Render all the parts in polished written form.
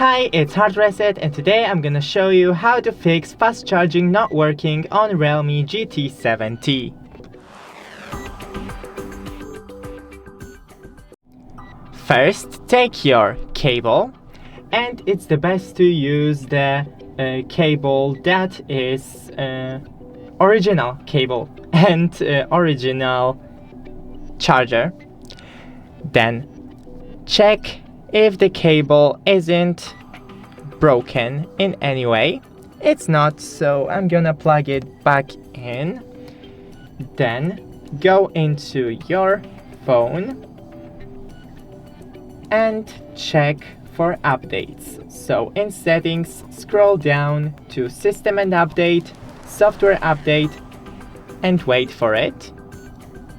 Hi, it's HardReset, and today I'm gonna show you how to fix fast charging not working on REALME GT 7T. First, take your cable, and it's the best to use the cable that is original cable and original charger. Then check if the cable isn't broken in any way. It's not, so I'm gonna plug it back in. Then go into your phone and check for updates. So in settings, scroll down to system and update, software update, and wait for it.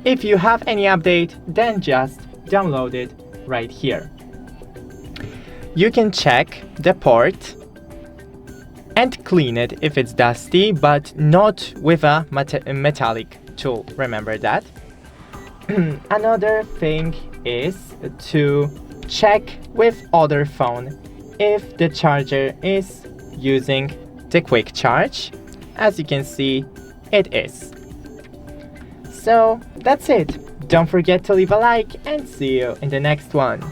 If you have any update, then just download it right here. You can check the port and clean it if it's dusty, but not with a metallic tool, remember that. Another thing is to check with other phone if the charger is using the quick charge. As you can see, it is. So that's it. Don't forget to leave a like and see you in the next one.